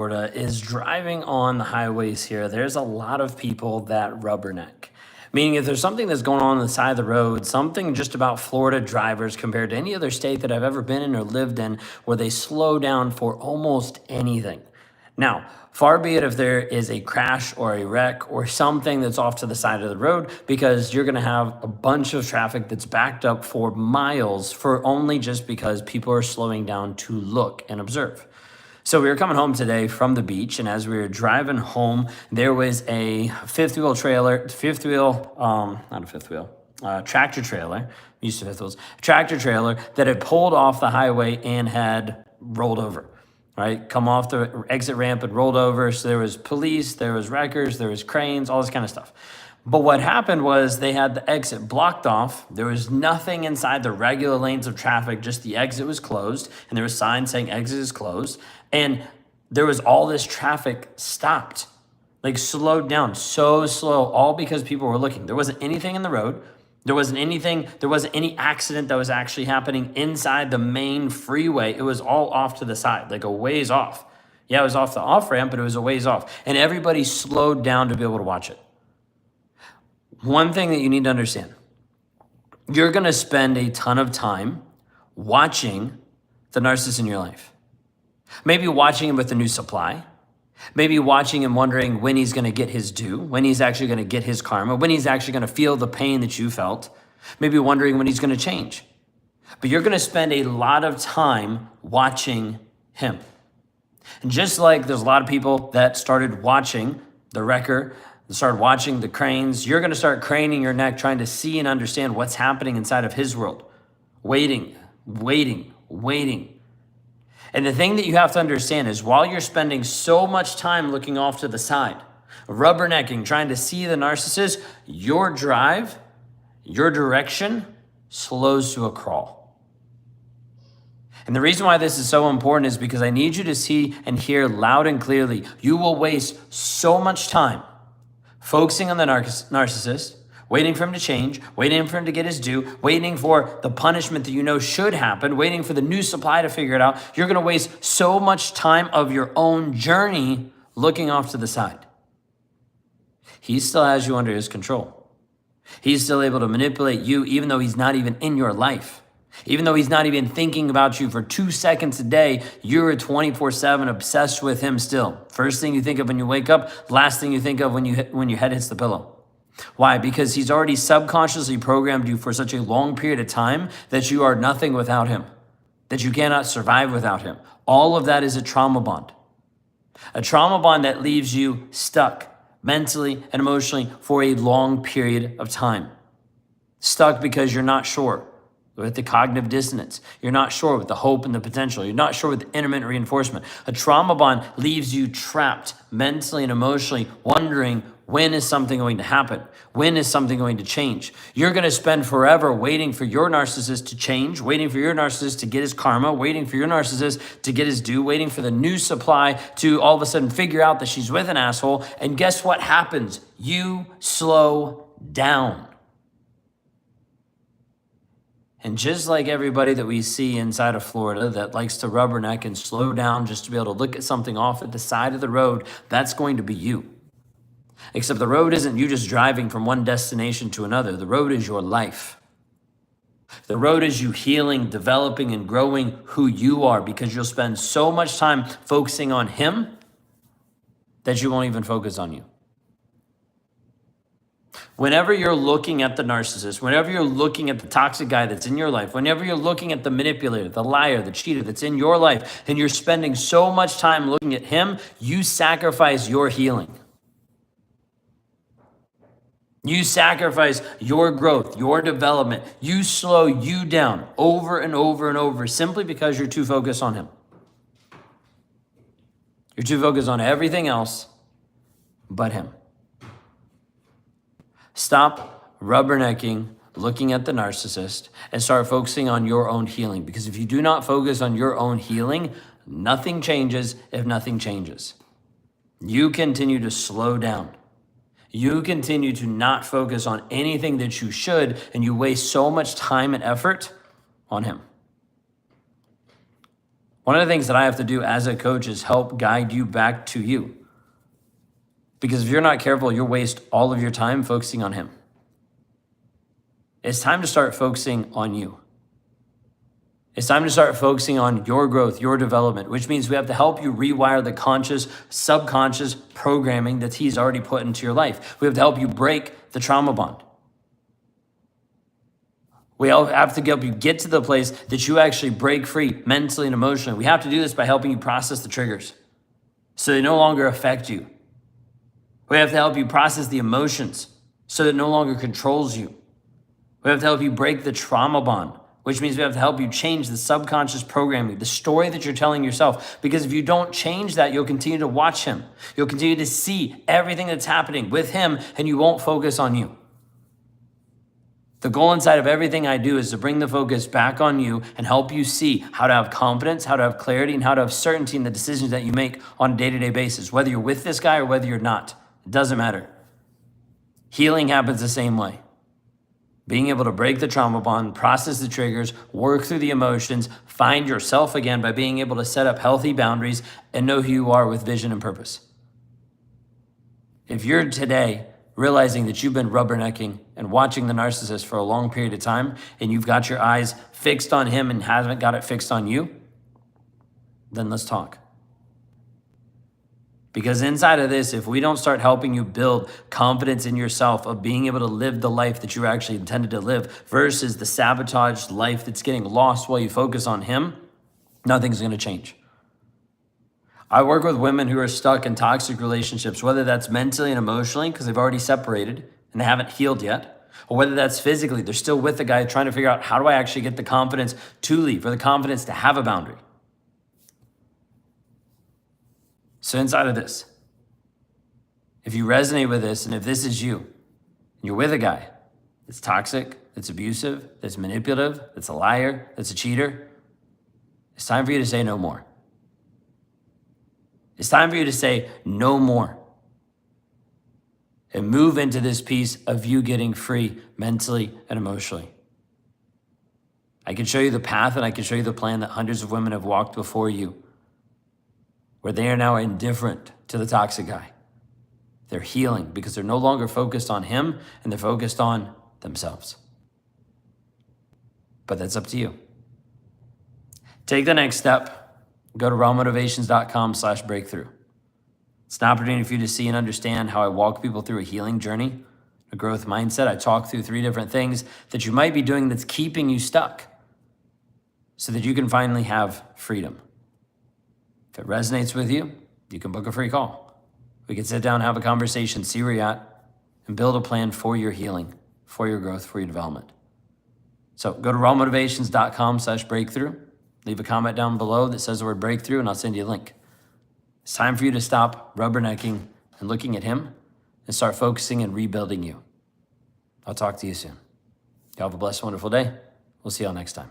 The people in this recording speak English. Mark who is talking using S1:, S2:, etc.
S1: Florida is driving on the highways here. There's a lot of people that rubberneck. Meaning, if there's something that's going on the side of the road, something just about Florida drivers compared to any other state that I've ever been in or lived in, where they slow down for almost anything. Now, far be it if there is a crash or a wreck or something that's off to the side of the road, because you're going to have a bunch of traffic that's backed up for miles for only just because people are slowing down to look and observe. So we were coming home today from the beach, and as we were driving home, there was a tractor trailer that had pulled off the highway and had rolled over. Right, come off the exit ramp and rolled over. So there was police, there was wreckers, there was cranes, all this kind of stuff. But what happened was they had the exit blocked off. There was nothing inside the regular lanes of traffic, just the exit was closed, and there was signs saying exit is closed. And there was all this traffic stopped, like slowed down so slow, all because people were looking. There wasn't anything in the road. There wasn't any accident that was actually happening inside the main freeway. It was all off to the side, like a ways off. Yeah, it was off the off-ramp, but it was a ways off. And everybody slowed down to be able to watch it. One thing that you need to understand, you're going to spend a ton of time watching the narcissist in your life. Maybe watching him with a new supply. Maybe watching him wondering when he's going to get his due, when he's actually going to get his karma, when he's actually going to feel the pain that you felt. Maybe wondering when he's going to change. But you're going to spend a lot of time watching him. And just like there's a lot of people that started watching the wrecker, started watching the cranes, you're going to start craning your neck trying to see and understand what's happening inside of his world. Waiting. And the thing that you have to understand is while you're spending so much time looking off to the side, rubbernecking, trying to see the narcissist, your drive, your direction slows to a crawl. And the reason why this is so important is because I need you to see and hear loud and clearly. You will waste so much time focusing on the narcissist, waiting for him to change, waiting for him to get his due, waiting for the punishment that you know should happen, waiting for the new supply to figure it out. You're going to waste so much time of your own journey looking off to the side. He still has you under his control. He's still able to manipulate you even though he's not even in your life. Even though he's not even thinking about you for 2 seconds a day, you're 24/7 obsessed with him still. First thing you think of when you wake up, last thing you think of when your head hits the pillow. Why? Because he's already subconsciously programmed you for such a long period of time that you are nothing without him, that you cannot survive without him. All of that is a trauma bond. A trauma bond that leaves you stuck mentally and emotionally for a long period of time. Stuck because you're not sure with the cognitive dissonance. You're not sure with the hope and the potential. You're not sure with the intermittent reinforcement. A trauma bond leaves you trapped mentally and emotionally, wondering when is something going to happen? When is something going to change? You're going to spend forever waiting for your narcissist to change, waiting for your narcissist to get his karma, waiting for your narcissist to get his due, waiting for the new supply to all of a sudden figure out that she's with an asshole. And guess what happens? You slow down. And just like everybody that we see inside of Florida that likes to rubberneck and slow down just to be able to look at something off at the side of the road, that's going to be you. Except the road isn't you just driving from one destination to another. The road is your life. The road is you healing, developing, and growing who you are, because you'll spend so much time focusing on him that you won't even focus on you. Whenever you're looking at the narcissist, whenever you're looking at the toxic guy that's in your life, whenever you're looking at the manipulator, the liar, the cheater that's in your life, and you're spending so much time looking at him, you sacrifice your healing. You sacrifice your growth, your development. You slow you down over and over and over simply because you're too focused on him. You're too focused on everything else but him. Stop rubbernecking, looking at the narcissist, and start focusing on your own healing. Because if you do not focus on your own healing, nothing changes if nothing changes. You continue to slow down. You continue to not focus on anything that you should, and you waste so much time and effort on him. One of the things that I have to do as a coach is help guide you back to you. Because if you're not careful, you'll waste all of your time focusing on him. It's time to start focusing on you. It's time to start focusing on your growth, your development, which means we have to help you rewire the conscious, subconscious programming that he's already put into your life. We have to help you break the trauma bond. We have to help you get to the place that you actually break free mentally and emotionally. We have to do this by helping you process the triggers so they no longer affect you. We have to help you process the emotions so that it no longer controls you. We have to help you break the trauma bond, which means we have to help you change the subconscious programming, the story that you're telling yourself. Because if you don't change that, you'll continue to watch him. You'll continue to see everything that's happening with him, and you won't focus on you. The goal inside of everything I do is to bring the focus back on you and help you see how to have confidence, how to have clarity, and how to have certainty in the decisions that you make on a day-to-day basis. Whether you're with this guy or whether you're not, it doesn't matter. Healing happens the same way. Being able to break the trauma bond, process the triggers, work through the emotions, find yourself again by being able to set up healthy boundaries and know who you are with vision and purpose. If you're today realizing that you've been rubbernecking and watching the narcissist for a long period of time and you've got your eyes fixed on him and haven't got it fixed on you, then let's talk. Because inside of this, if we don't start helping you build confidence in yourself of being able to live the life that you actually intended to live versus the sabotaged life that's getting lost while you focus on him, nothing's going to change. I work with women who are stuck in toxic relationships, whether that's mentally and emotionally because they've already separated and they haven't healed yet, or whether that's physically, they're still with the guy trying to figure out how do I actually get the confidence to leave or the confidence to have a boundary. So inside of this, if you resonate with this and if this is you, and you're with a guy that's toxic, that's abusive, that's manipulative, that's a liar, that's a cheater, it's time for you to say no more. It's time for you to say no more and move into this piece of you getting free mentally and emotionally. I can show you the path and I can show you the plan that hundreds of women have walked before you, where they are now indifferent to the toxic guy. They're healing because they're no longer focused on him and they're focused on themselves. But that's up to you. Take the next step. Go to rawmotivations.com/breakthrough. It's an opportunity for you to see and understand how I walk people through a healing journey, a growth mindset. I talk through 3 different things that you might be doing that's keeping you stuck so that you can finally have freedom. If it resonates with you, you can book a free call. We can sit down, have a conversation, see where you're at, and build a plan for your healing, for your growth, for your development. So go to rawmotivations.com/breakthrough. Leave a comment down below that says the word breakthrough, and I'll send you a link. It's time for you to stop rubbernecking and looking at him and start focusing and rebuilding you. I'll talk to you soon. You have a blessed, wonderful day. We'll see y'all next time.